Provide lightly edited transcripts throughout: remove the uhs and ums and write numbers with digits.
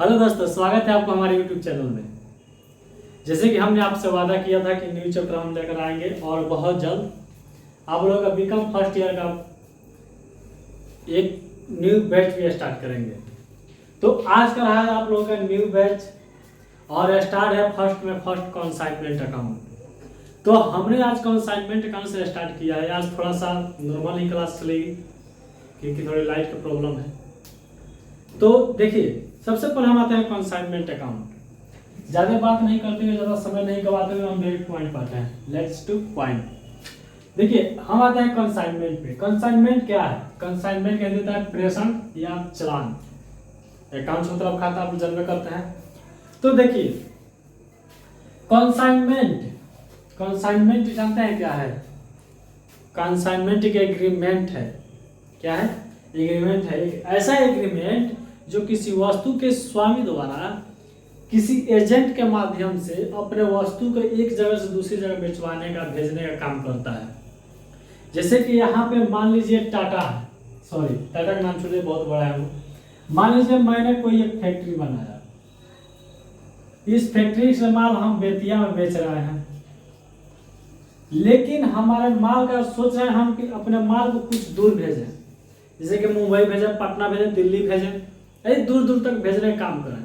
Hello दोस्तों, स्वागत है आपको हमारे YouTube चैनल में। जैसे कि हमने आपसे वादा किया था कि न्यू चैप्टर हम लेकर आएंगे और बहुत जल्द आप लोगों का बीकॉम फर्स्ट ईयर का एक न्यू बैच भी स्टार्ट करेंगे। तो आज का रहा है आप लोगों का न्यू बैच और स्टार्ट है फर्स्ट कंसाइनमेंट अकाउंट। तो हमने आज कंसाइनमेंट अकाउंट से स्टार्ट किया है। आज थोड़ा सा नॉर्मल ही क्लास चलेगी क्योंकि थोड़ी लाइट का प्रॉब्लम है। तो देखिए, सबसे पहले हम आते हैं कंसाइनमेंट अकाउंट। ज़्यादा बात नहीं करते हुए, ज़्यादा समय नहीं गवाते हुए हम डायरेक्ट पॉइंट पाते हैं। Let's two point. देखिए, हम आते हैं कंसाइनमेंट पे। कंसाइनमेंट क्या है? कंसाइनमेंट कह देता है प्रेषण या चालान। अकाउंट मतलब खाता आप जन्म करते हैं। तो देखिए, कंसाइनमेंट जानते हैं क्या है? कंसाइनमेंट एक एग्रीमेंट है। क्या है? एग्रीमेंट है। एक ऐसा एग्रीमेंट जो किसी वस्तु के स्वामी द्वारा किसी एजेंट के माध्यम से अपने वस्तु को एक जगह से दूसरी जगह बेचवाने का, भेजने का काम करता है। जैसे कि यहाँ पे मान लीजिए टाटा है, सॉरी टाटा का नाम छोड़िए, बहुत बड़ा है वो। मान लीजिए मैंने कोई एक फैक्ट्री बनाया, इस फैक्ट्री से माल हम बेतिया में बेच रहे हैं, लेकिन हमारे माल का सोच रहे हैं हम कि अपने माल को कुछ दूर भेजें, जैसे कि मुंबई भेजें, पटना भेजें, दिल्ली भेजें, दूर दूर तक भेजने का काम करें।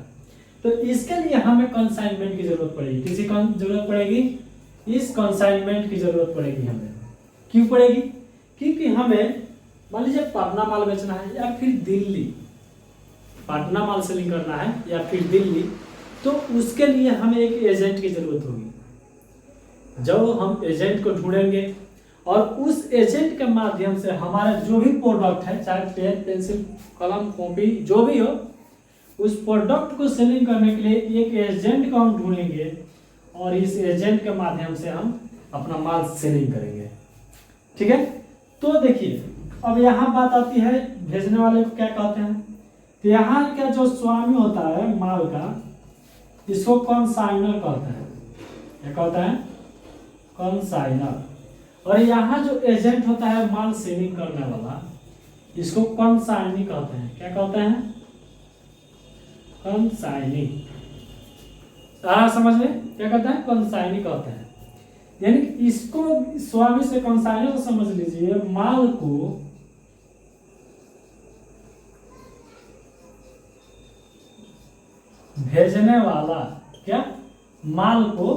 तो इसके लिए हमें कंसाइनमेंट की जरूरत पड़ेगी। किसी की जरूरत पड़ेगी? इस कंसाइनमेंट की जरूरत पड़ेगी हमें। क्यों पड़ेगी? क्योंकि हमें मान लीजिए पटना माल बेचना है या फिर दिल्ली, पटना माल सेलिंग करना है या फिर दिल्ली, तो उसके लिए हमें एक एजेंट की जरूरत होगी। जब हम एजेंट को ढूंढेंगे और उस एजेंट के माध्यम से हमारा जो भी प्रोडक्ट है, चाहे पेन, पेंसिल, कलम, कॉपी, जो भी हो, उस प्रोडक्ट को सेलिंग करने के लिए एक एजेंट को हम ढूंढेंगे और इस एजेंट के माध्यम से हम अपना माल सेलिंग करेंगे। ठीक है? तो देखिए, अब यहाँ बात आती है भेजने वाले को क्या कहते हैं। तो यहाँ का जो स्वामी होता है माल का, इसको कंसाइनर कहते हैं। क्या कहता है? कंसाइनर। और यहाँ जो एजेंट होता है माल सेलिंग करने वाला, इसको कंसाइनी कहते हैं। क्या कहते हैं? कंसाइनी। सारा समझ में? क्या कहते हैं? कंसाइनी कहते हैं। यानी इसको स्वामी से, कंसाइनर से समझ लीजिए, माल को भेजने वाला। क्या? माल को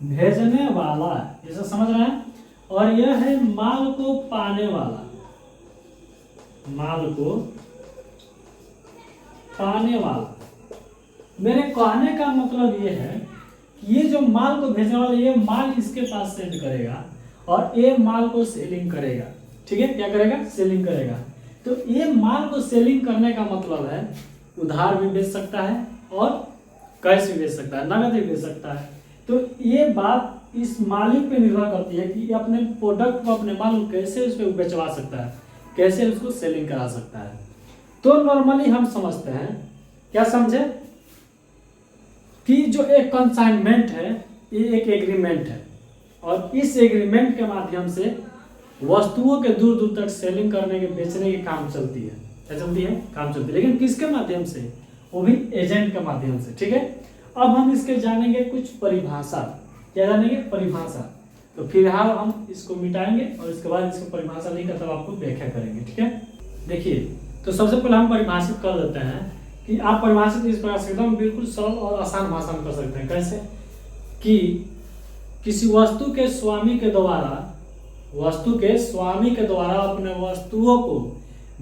भेजने वाला, ऐसा समझ रहे हैं। और यह है माल को पाने वाला। माल को पाने वाला। मेरे कहने का मतलब ये है कि ये जो माल को भेजने वाला, ये माल इसके पास सेंड करेगा और ये माल को सेलिंग करेगा। ठीक है? क्या करेगा? सेलिंग करेगा। तो ये माल को सेलिंग करने का मतलब है उधार भी बेच सकता है और कैश भी बेच सकता है, नगद भी बेच सकता है। तो ये बात इस मालिक पे निर्भर करती है कि अपने प्रोडक्ट को, अपने माल को कैसे उस पर बेचवा सकता है, कैसे उसको सेलिंग करा सकता है। तो नॉर्मली हम समझते हैं, क्या समझे, कि जो एक कंसाइनमेंट है ये एक एग्रीमेंट है और इस एग्रीमेंट के माध्यम से वस्तुओं के दूर दूर तक सेलिंग करने के, बेचने के काम चलती है। क्या चलती है? काम चलती है। लेकिन किसके माध्यम से? वो भी एजेंट के माध्यम से। ठीक है? अब हम इसके जानेंगे कुछ परिभाषा। क्या जानेंगे? परिभाषा। तो फिलहाल हम इसको मिटाएंगे और इसके बाद इसको परिभाषा नहीं करता, आपको व्याख्या करेंगे। ठीक है? देखिए, तो सबसे पहले हम परिभाषित कर देते हैं कि आप परिभाषित इस प्रकार से एकदम बिल्कुल सरल और आसान भाषा में कर सकते हैं। कैसे? कि किसी वस्तु के स्वामी के द्वारा अपने वस्तुओं को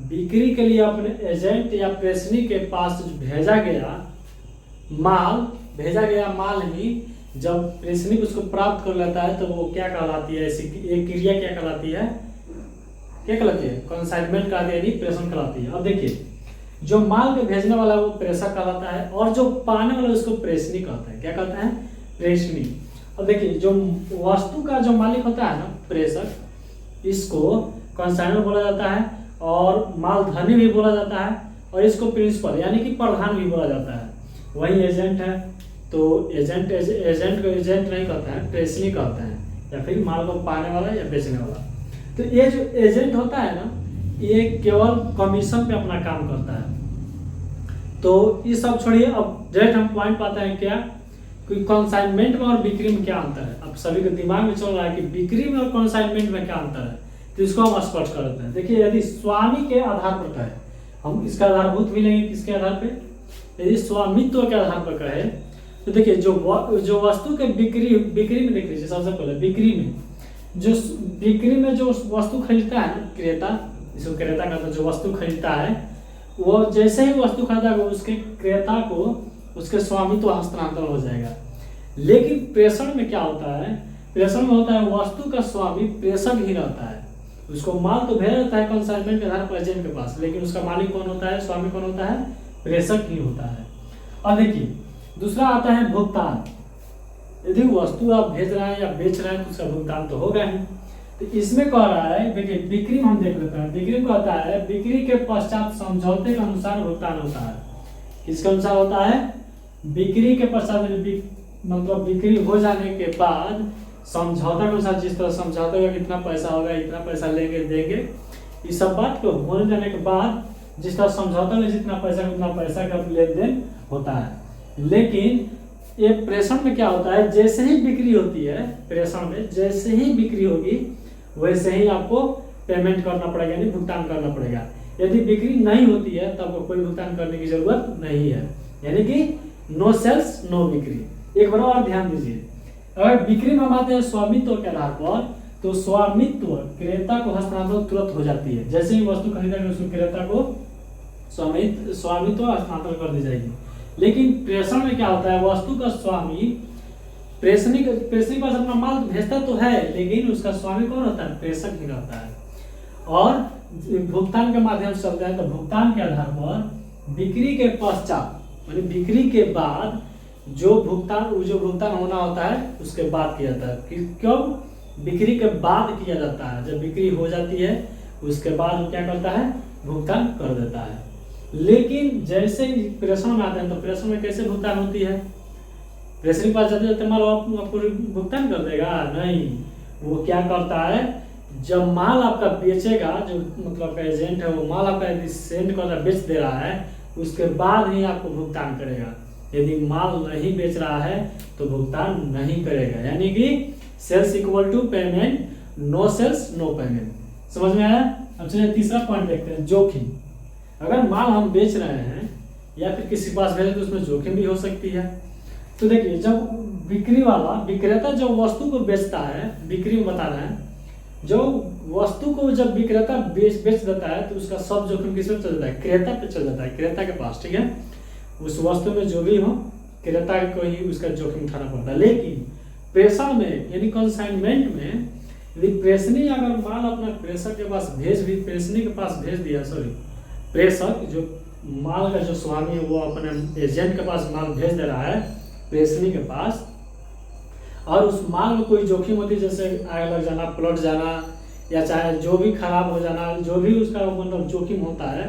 बिक्री के लिए अपने एजेंट या प्रेषणी के पास भेजा गया माल ही जब प्रेषणी उसको प्राप्त कर लेता है तो वो क्या कहलाती है? ऐसी एक क्रिया क्या कहलाती है? क्या कहलाती है? कंसाइनमेंट कहलाती है, यानी प्रेषण कहलाती है। अब देखिए, जो माल के भेजने वाला है वो प्रेषक कहलाता है और जो पाने वाला उसको प्रेषणी कहता है। क्या कहता है? प्रेषणी। अब देखिए, जो वस्तु का जो मालिक होता है ना, प्रेषक, इसको कंसाइनर बोला जाता है और मालधनी भी बोला जाता है और इसको प्रिंसिपल यानी कि प्रधान भी बोला जाता है। वही एजेंट है, तो एजेंट को एजेंट नहीं कहते हैं, प्रेषणी कहते हैं, या फिर माल को पाने वाला या बेचने वाला। तो ये जो एजेंट होता है ना, ये केवल कमीशन पे अपना काम करता है। तो ये सब छोड़िए, अब डायरेक्ट हम पॉइंट पाते हैं क्या कि कंसाइनमेंट में और बिक्री में क्या अंतर है। अब सभी के दिमाग में चल रहा है कि बिक्री में और कंसाइनमेंट में क्या अंतर है, तो इसको हम स्पष्ट कर देते हैं। देखिए, यदि स्वामी के आधार पर कहे, हम इसका आधारभूत भी लेंगे किसके आधार पे, यदि स्वामित्व के आधार पर कहे, तो देखिए जो वस्तु के बिक्री में देख लीजिए, सबसे पहले बिक्री में जो वस्तु खरीदता है क्रेता, जिसको क्रेता कहते हैं, जो वस्तु खरीदता है वो जैसे ही वस्तु खरीदा उसके क्रेता को उसके स्वामित्व हस्तांतरण हो जाएगा। लेकिन प्रेषण में क्या होता है, प्रेषण में होता है वस्तु का स्वामी प्रेषक ही रहता है। उसको माल तो भेजा जाता है कंसाइनमेंट के आधार पर एजेंट के पास, लेकिन उसका मालिक कौन होता है, स्वामी कौन होता है, प्रेषक ही होता है। और देखिए दूसरा आता है भुगतान। यदि वस्तु आप भेज रहे हैं या बेच रहे हैं तो उसका भुगतान तो होगा ही। तो इसमें कह रहा है, देखिए बिक्री में हम देख लेते हैं, बिक्री में कहता है बिक्री के पश्चात समझौते के अनुसार भुगतान होता है। किसके अनुसार होता है, बिक्री के पश्चात, मतलब बिक्री हो जाने के बाद समझौता के अनुसार, जिस तरह समझौता होगा कितना पैसा होगा, इतना पैसा लेंगे देंगे, इस सब बात को होने जाने के बाद जिस तरह समझौता में जितना पैसा उतना पैसा का लेन देन होता है। लेकिन ये प्रेषण में क्या होता है, जैसे ही बिक्री होती है, प्रेषण में जैसे ही बिक्री होगी वैसे ही आपको पेमेंट करना पड़ेगा, यानी भुगतान करना पड़ेगा। यदि बिक्री नहीं होती है तब आपको कोई भुगतान करने की जरूरत नहीं है, यानी कि नो सेल्स नो बिक्री। एक बार और ध्यान दीजिए, अगर बिक्री में हम आते हैं स्वामित्व के आधार पर, तो स्वामित्व क्रेता को हस्तांतरण तुरंत हो जाती है। जैसे ही वस्तु खरीदा उसको क्रेता को स्वामित्व हस्तांतरण कर दी जाएगी। लेकिन प्रेषण में क्या होता है, वस्तु का स्वामी प्रेषणी के पास अपना माल भेजता तो है, लेकिन उसका स्वामी कौन होता है, प्रेषक ही रहता है। और भुगतान के माध्यम से चलता है, तो भुगतान के आधार पर बिक्री के पश्चात, यानी बिक्री के बाद जो भुगतान होना होता है उसके बाद किया जाता है। क्यों, बिक्री के बाद किया जाता है। जब बिक्री हो जाती है उसके बाद वो क्या करता है, भुगतान कर देता है। लेकिन जैसे ही प्रेषण में आते हैं, तो प्रेषण में कैसे भुगतान होती है, प्रेषण के पास जाते जाते माल आपको भुगतान कर देगा नहीं, वो क्या करता है, जब माल आपका बेचेगा, जो मतलब का एजेंट है वो माल आपका यदि सेंड कर रहा, बेच दे रहा है, उसके बाद ही आपको भुगतान करेगा। यदि माल नहीं बेच रहा है तो भुगतान नहीं करेगा, यानी कि sales equal to payment, no sales no payment. समझ में आया। अब चलिए तीसरा पॉइंट देखते हैं, जोखिम। अगर माल हम बेच रहे हैं या फिर किसी के पास भेजें तो उसमें जोखिम भी हो सकती है। तो देखिए, जब विक्रेता जो वस्तु को बेचता है, बिक्री में बता रहे हैं, जो वस्तु को जब विक्रेता बेच देता है तो उसका सब जोखिम किस पे चल जाता है, क्रेता पे चल जाता है, क्रेता के पास। ठीक है, उस वस्तु में जो भी हो क्रेता को ही उसका जोखिम उठाना पड़ता है। लेकिन प्रेषण में यानी कंसाइनमेंट में यदि प्रेषणी अगर माल अपना प्रेषक के पास प्रेषणी के पास भेज दिया, प्रेषक जो माल का जो स्वामी है वो अपने एजेंट के पास माल भेज दे रहा है प्रेषणी के पास, और उस माल में कोई जोखिम होती है, जैसे आग लग जाना, पलट जाना, या चाहे जो भी खराब हो जाना, जो भी उसका मतलब जोखिम होता है,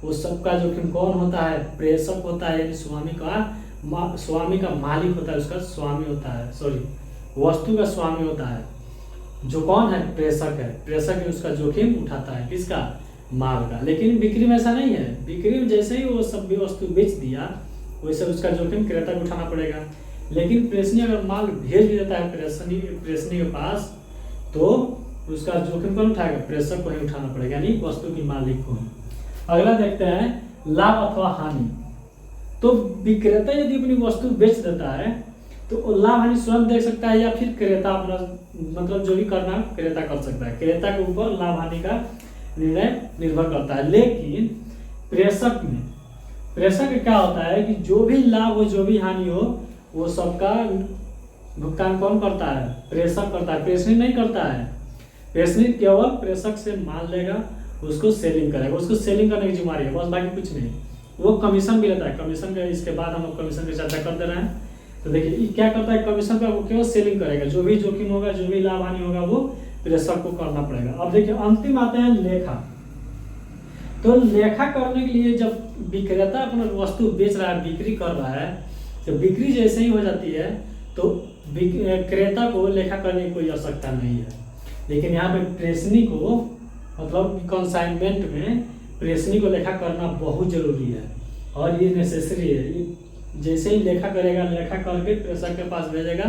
वो सबका जोखिम कौन होता है, प्रेषक होता है, यानी स्वामी का मालिक होता है, उसका स्वामी होता है, वस्तु का स्वामी होता है, जो कौन है, प्रेषक है। प्रेषक ही उसका जोखिम उठाता है, किसका, माल का। लेकिन बिक्री में ऐसा नहीं है, बिक्री में जैसे ही वो सब भी वस्तु बेच दिया वैसे उसका जोखिम क्रेता को उठाना पड़ेगा। लेकिन प्रेषणी अगर माल भेज भी देता है प्रेषणी के पास, तो उसका जोखिम कौन उठाएगा, प्रेषक को ही उठाना पड़ेगा, यानी वस्तु की मालिक को ही। अगला देखते हैं लाभ अथवा हानि। तो विक्रेता यदि अपनी वस्तु बेच देता है तो लाभ हानि स्वयं देख सकता है, या फिर क्रेता अपना मतलब जो भी करना क्रेता कर सकता है। क्रेता के ऊपर लाभ हानि का निर्णय निर्भर करता है। लेकिन प्रेषक में क्या होता है कि जो भी लाभ हो जो भी हानि हो वो सबका भुगतान कौन करता है, प्रेषक करता है, प्रेषणी नहीं करता है। प्रेषणी केवल प्रेषक से माल लेगा, उसको सेलिंग करेगा, उसको सेलिंग करने की जिम्मेदारी है बस, बाकी कुछ नहीं। वो कमीशन भी लेता है, कमीशन का इसके बाद हम लोग कमीशन की चर्चा कर दे रहे हैं। तो देखिए क्या करता है, कमीशन पे वो केवल सेलिंग करेगा, जो भी जोखिम होगा जो भी लाभ हानि होगा वो प्रेषक को करना पड़ेगा। अब देखिए अंतिम आते हैं लेखा। तो लेखा करने के लिए जब विक्रेता अपना वस्तु बेच रहा है, बिक्री कर रहा है, तो बिक्री जैसे ही हो जाती है तो क्रेता को लेखा करने की कोई आवश्यकता नहीं है। लेकिन यहाँ पे प्रेषणी को मतलब कंसाइनमेंट में प्रेषणी को लेखा करना बहुत जरूरी है। और ये नेसेसरी है। ये जैसे ही लेखा करेगा, लेखा करके प्रेषक के पास भेजेगा,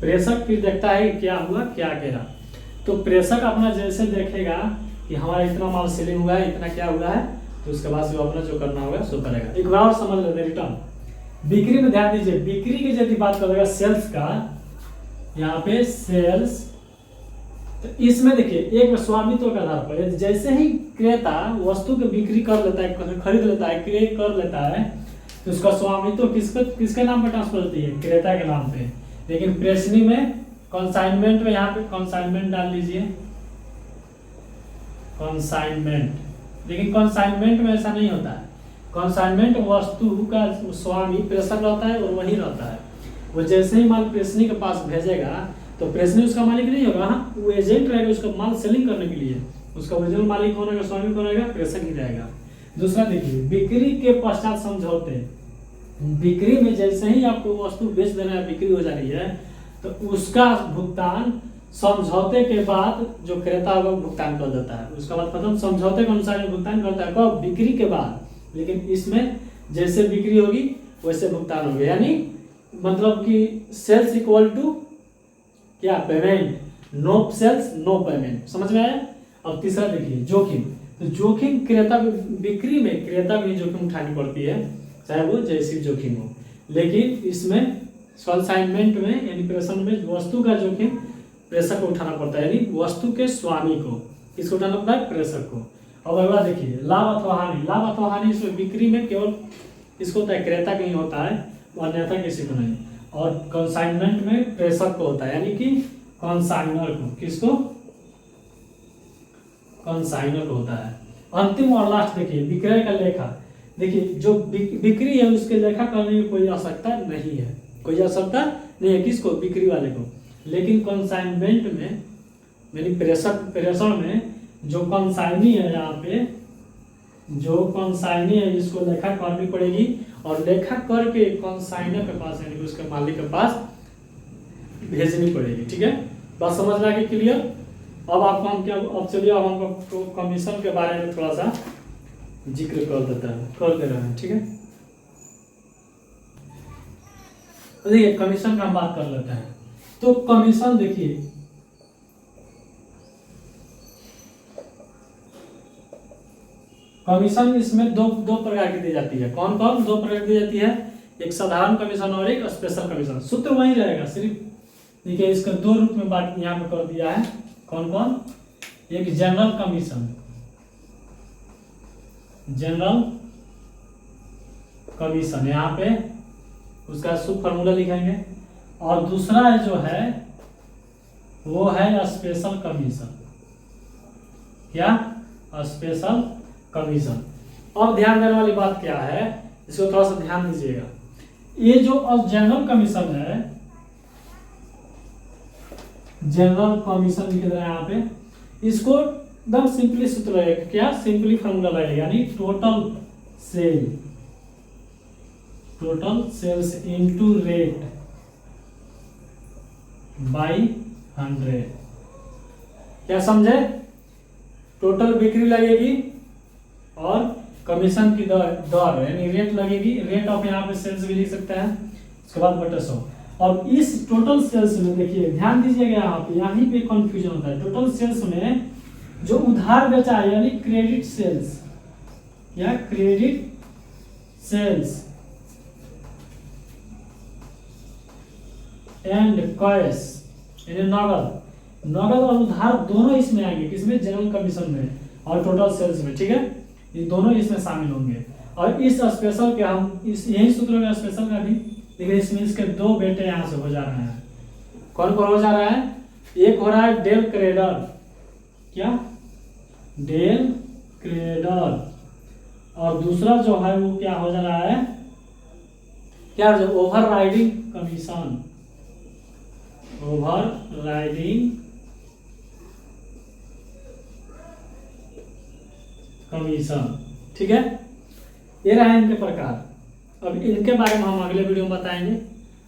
प्रेषक फिर देखता है कि क्या हुआ क्या कह रहा। तो प्रेषक अपना जैसे देखेगा कि हमारा इतना माल सेलिंग हुआ है, इतना क्या हुआ है, तो उसके बाद वो अपना जो करना होगा सो करेगा। एक बार और समझ लेते हैं रिटर्न। बिक्री में ध्यान दीजिए, बिक्री की यदि बात करेगा सेल्स का, यहाँ पे सेल्स, तो इसमें देखिए एक स्वामित्व के आधार पर जैसे ही क्रेता वस्तु की बिक्री कर लेता है, खरीद लेता है, क्रय कर लेता है, तो उसका स्वामित्व किसके नाम पर ट्रांसफर होती है, क्रेता के नाम पे। लेकिन प्रेषणी में कंसाइनमेंट में, यहाँ पे कंसाइनमेंट डाल लीजिए, कंसाइनमेंट। लेकिन कंसाइनमेंट में ऐसा नहीं होता है। कंसाइनमेंट वस्तु का स्वामी प्रेषक रहता है और वही रहता है। वो जैसे ही माल प्रेषणी के पास भेजेगा तो प्रेषणी उसका मालिक नहीं होगा, हाँ वो एजेंट रहेगा उसका माल सेलिंग करने के लिए। उसका ओरिजिनल मालिक कौन रहेगा, स्वामी कौन रहेगा, प्रेषक ही रहेगा। दूसरा देखिए, बिक्री के पश्चात समझौते। बिक्री में जैसे ही आपको वस्तु बेच देना है, बिक्री हो जा रही है, तो उसका भुगतान समझौते के बाद जो क्रेता होगा भुगतान कर देता है। उसका बाद खत्म, समझौते के अनुसार भुगतान करता है कब, बिक्री के बाद। लेकिन इसमें जैसे बिक्री होगी वैसे भुगतान होगा, यानी मतलब कि सेल्स इक्वल टू क्या, payment. No sales no payment. समझ में आया। अब तीसरा देखिए, जोखिम। तो जोखिम क्रेता, बिक्री में क्रेता भी जोखिम उठानी पड़ती है, चाहे वो जैसी जोखिम हो। लेकिन इसमें कंसाइनमेंट में यानी प्रेषण में वस्तु का जोखिम प्रेषक को उठाना पड़ता है, यानी वस्तु के स्वामी को। किसको उठाना पड़ता है, प्रेषक को। अब अगला देखिए, लाभ अथवा हानि। लाभ अथवा हानि इसमें बिक्री में केवल किसको होता है, क्रेता का ही होता है, अन्यथा किसी को नहीं। और कंसाइनमेंट में प्रेषक को होता है, यानी कि कंसाइनर को। किसको, कंसाइनर को होता है। अंतिम और लास्ट देखिए, विक्रय का लेखा। देखिए जो बिक्री है उसके लेखा करने की कोई आवश्यकता नहीं है, कोई आवश्यकता नहीं है किसको, बिक्री वाले को। लेकिन कंसाइनमेंट में यानी प्रेषण में जो कंसाइनी है, यहाँ पे जो कंसाइनी है इसको लेखा करनी पड़ेगी, और लेखा करके कंसाइनर के पास यानी उसके मालिक के पास भेजनी पड़ेगी। ठीक है, बात समझ में आ गई, क्लियर। अब आपको हम क्या, अब चलिए अब हमको कमीशन के बारे में थोड़ा सा जिक्र कर दे रहे हैं। ठीक है, तो देखिए कमीशन का हम बात कर लेते हैं। तो कमीशन देखिए, कमीशन इसमें दो प्रकार की दी जाती है। कौन कौन दो प्रकार की दी जाती है, एक साधारण कमीशन और एक स्पेशल कमीशन। सूत्र वही रहेगा, सिर्फ देखिए इसका दो रूप में बात यहाँ पे कर दिया है। कौन कौन, एक जनरल कमीशन, जनरल कमीशन यहाँ पे उसका शुभ फॉर्मूला लिखेंगे, और दूसरा जो है वो है स्पेशल कमीशन। क्या, स्पेशल कमीशन। अब ध्यान देने वाली बात क्या है, इसको थोड़ा सा ध्यान दीजिएगा। ये जो जनरल कमीशन है, जनरल कमीशन लिख रहे हैं यहाँ पे, इसको एकदम सिंपली सूत्र रहेगा। क्या, सिंपली फॉर्मूला रहेगा, यानी total sales into rate by 100। क्या समझे, टोटल बिक्री लगेगी और कमीशन की दर यानी रेट लगेगी, रेट ऑफ यहाँ पे सेल्स भी लिख सकते हैं, उसके बाद बटा 100। और इस टोटल सेल्स में देखिए ध्यान दीजिएगा, यहाँ पे यहीं पे कंफ्यूजन होता है। टोटल सेल्स में जो उधार बेचा है यानी क्रेडिट सेल्स या क्रेडिट सेल्स एंड कैश यानी नगद और उधार दोनों इसमें आएंगे। किसमें, जनरल कमीशन में और टोटल सेल्स में। ठीक है, ये दोनों इसमें शामिल होंगे। और इस स्पेशल के हम इस यही सूत्र में स्पेशल का भी देखिए, इसमें इसके दो बेटे यहाँ से हो जा रहे हैं। कौन कौन हो जा रहा है, एक हो रहा है डेल क्रेडर। क्या, डेल क्रेडर। और दूसरा जो है वो क्या हो जा रहा है, क्या, जो over riding commission, over riding commission. ठीक है, ये रहा इनके प्रकार। अब इनके बारे में हम अगले वीडियो में बताएंगे।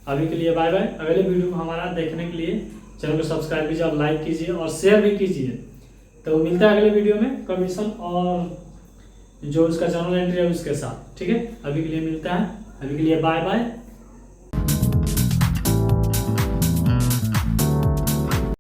अभी के लिए बाय बाय। अगले वीडियो को हमारा देखने के लिए चैनल को सब्सक्राइब कीजिए और लाइक कीजिए और शेयर भी कीजिए। तो मिलता है अगले वीडियो में कमीशन और जो उसका जर्नल एंट्री है उसके साथ। ठीक है, अभी के लिए मिलता है, अभी के लिए बाय बाय।